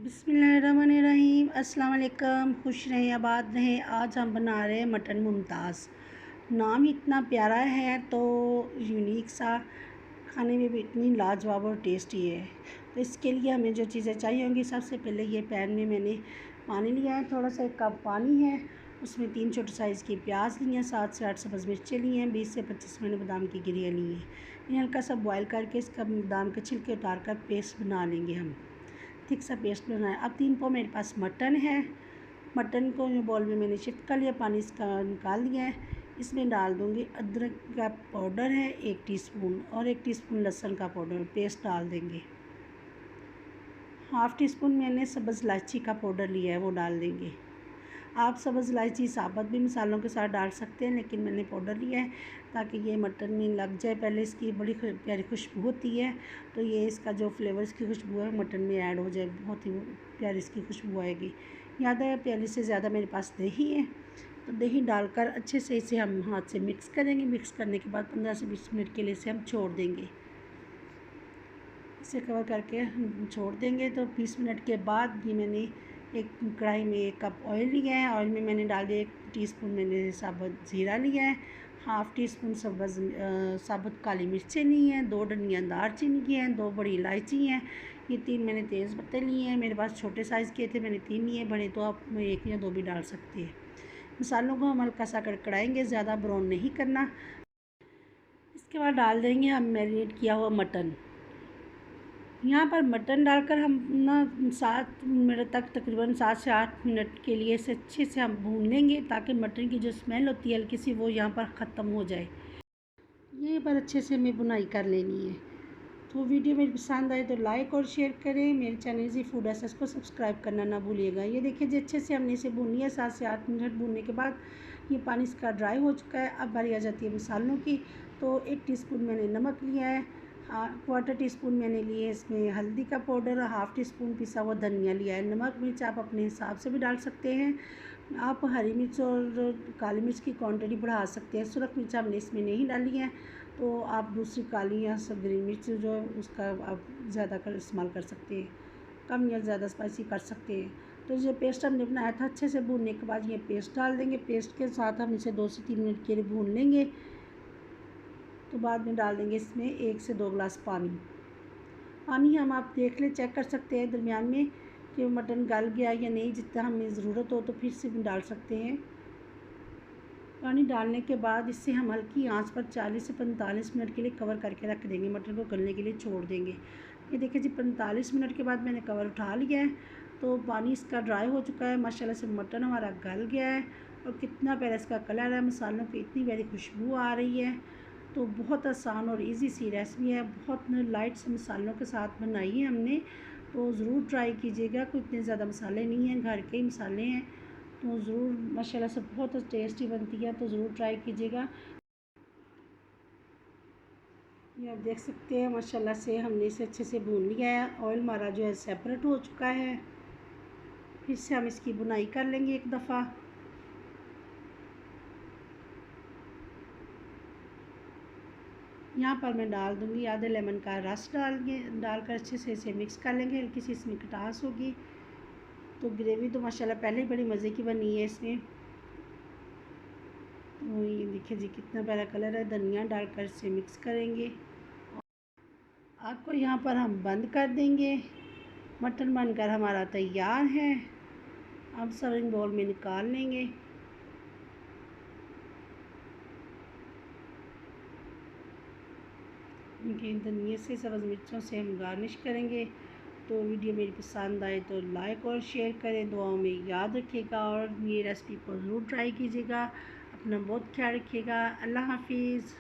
बिस्मिल्लाहिर्रहमानिर्रहीम। अस्सलाम वालेकुम। खुश रहें, आबाद रहें। आज हम बना रहे हैं मटन मुमताज़। नाम इतना प्यारा है तो यूनिक सा, खाने में भी इतनी लाजवाब और टेस्टी है। तो इसके लिए हमें जो चीज़ें चाहिए होंगी, सबसे पहले ये पैन में मैंने पानी लिया है, थोड़ा सा 1 कप पानी है। उसमें 3 छोटे साइज़ की प्याज ली हैं, 7 से 8 सब्ज़ मिर्चें ली हैं, 20 से 25 मैंने बादाम की गिरियाँ ली हैं। इन्हें हल्का सा बॉयल करके इसका बादाम के छिलके उतार कर पेस्ट बना लेंगे हम। थिक सा पेस्ट बनाया। अब 3 पाव मेरे पास मटन है। मटन को बॉल में मैंने शिफ्ट कर लिया, पानी इसका निकाल दिया है। इसमें डाल दूँगी अदरक का पाउडर है 1 टीस्पून और 1 टीस्पून लहसुन का पाउडर पेस्ट डाल देंगे। हाफ़ टी स्पून मैंने सब्ज़ इलायची का पाउडर लिया है, वो डाल देंगे। आप सब्ज़ इलायची साबुत भी मसालों के साथ डाल सकते हैं, लेकिन मैंने पाउडर लिया है ताकि ये मटन में लग जाए। पहले इसकी बड़ी प्यारी खुशबू होती है, तो ये इसका जो फ्लेवर इसकी खुशबू है मटन में ऐड हो जाए, बहुत ही प्यारी इसकी खुशबू आएगी। याद है, प्याली से ज़्यादा मेरे पास दही है, तो दही डालकर अच्छे से इसे हम हाथ से मिक्स करेंगे। मिक्स करने के बाद 15 से 20 मिनट के लिए इसे हम छोड़ देंगे। इसे कवर करके हम छोड़ देंगे। तो 20 मिनट के बाद ये मैंने एक कढ़ाई में 1 कप ऑयल लिया है। ऑयल में मैंने डाल दिया 1 टीस्पून मैंने साबुत ज़ीरा लिया है, हाफ़ टी स्पून साबुत काली मिर्चें ली हैं, 2 डंडियाँ दालचीनी की हैं, 2 बड़ी इलायची हैं, ये 3 मैंने तेज़ पत्ते लिए हैं। मेरे पास छोटे साइज़ के थे, मैंने 3 लिए, बड़े तो आप 1 या 2 भी डाल सकते हैं। मसालों को हम हल्का सा कड़कड़ाएँगे, ज़्यादा ब्राउन नहीं करना। इसके बाद डाल देंगे हम मैरिनेट किया हुआ मटन। यहाँ पर मटन डालकर हम 7 मिनट तक, तकरीबन 7 से 8 मिनट के लिए इसे अच्छे से हम भून लेंगे, ताकि मटन की जो स्मेल होती है हल्की सी, वो यहाँ पर ख़त्म हो जाए। ये पर अच्छे से हमें बुनाई कर लेनी है। तो वीडियो मेरी पसंद आए तो लाइक और शेयर करें। मेरे चैनल इजी फूड एसेस को सब्सक्राइब करना ना भूलिएगा। ये देखिए जी, अच्छे से हमने इसे भूनी है। 7 से 8 मिनट भूनने के बाद ये पानी इसका ड्राई हो चुका है। अब बारी आ जाती है मसालों की। तो 1 टीस्पून मैंने नमक लिया है, क्वार्टर टी स्पून मैंने लिए इसमें हल्दी का पाउडर और हाफ़ टी स्पून पिसा हुआ धनिया लिया है। नमक मिर्च आप अपने हिसाब से भी डाल सकते हैं। आप हरी मिर्च और काली मिर्च की क्वांटिटी बढ़ा सकते हैं। सुरख मिर्च हमने इसमें नहीं डाली है, तो आप दूसरी काली या सब ग्रीन मिर्च जो है उसका आप ज़्यादा कर इस्तेमाल कर सकते हैं, कम या ज़्यादा स्पाइसी कर सकते हैं। तो ये पेस्ट हमने बनाया था, अच्छे से भूनने के बाद ये पेस्ट डाल देंगे। पेस्ट के साथ हम इसे 2 से 3 मिनट के लिए भून लेंगे। तो बाद में डाल देंगे इसमें 1 से 2 गिलास पानी। पानी हम आप देख लें, चेक कर सकते हैं दरमियान में कि मटन गल गया या नहीं। जितना हमें ज़रूरत हो तो फिर से भी डाल सकते हैं। पानी डालने के बाद इसे हम हल्की आंच पर 40 से 45 मिनट के लिए कवर करके रख देंगे। मटन को गलने के लिए छोड़ देंगे। ये देखिए जी, 45 मिनट के बाद मैंने कवर उठा लिया है, तो पानी इसका ड्राई हो चुका है। माशाल्लाह से मटन हमारा गल गया है और कितना प्यारा इसका कलर है, मसालों की इतनी प्यारी खुशबू आ रही है। तो बहुत आसान और इजी सी रेसिपी है, बहुत लाइट से मसालों के साथ बनाई है हमने। तो ज़रूर ट्राई कीजिएगा। कोई इतने ज़्यादा मसाले नहीं हैं, घर के ही मसाले हैं, तो ज़रूर माशाल्लाह से बहुत टेस्टी बनती है। तो ज़रूर ट्राई कीजिएगा। ये आप देख सकते हैं माशाल्लाह से हमने इसे अच्छे से भून लिया है। ऑयल हमारा जो है सेपरेट हो चुका है। फिर से हम इसकी बुनाई कर लेंगे एक दफ़ा। यहाँ पर मैं डाल दूँगी आधे लेमन का रस डालकर अच्छे से इसे मिक्स कर लेंगे। हल्की सी इसमें खटास होगी। तो ग्रेवी तो माशाल्लाह पहले ही बड़ी मज़े की बनी है इसमें। तो ये देखिए जी, कितना प्यारा कलर है। धनिया डालकर इसे मिक्स करेंगे। आग को यहाँ पर हम बंद कर देंगे। मटन बनकर हमारा तैयार है। अब सर्विंग बाउल में निकाल लेंगे। इनके धनिए से, सब्ज़ मिर्चों से हम गार्निश करेंगे। तो वीडियो मेरी पसंद आए तो लाइक और शेयर करें, दुआओं में याद रखिएगा और ये रेसिपी को ज़रूर ट्राई कीजिएगा। अपना बहुत ख्याल रखिएगा। अल्लाह हाफिज़।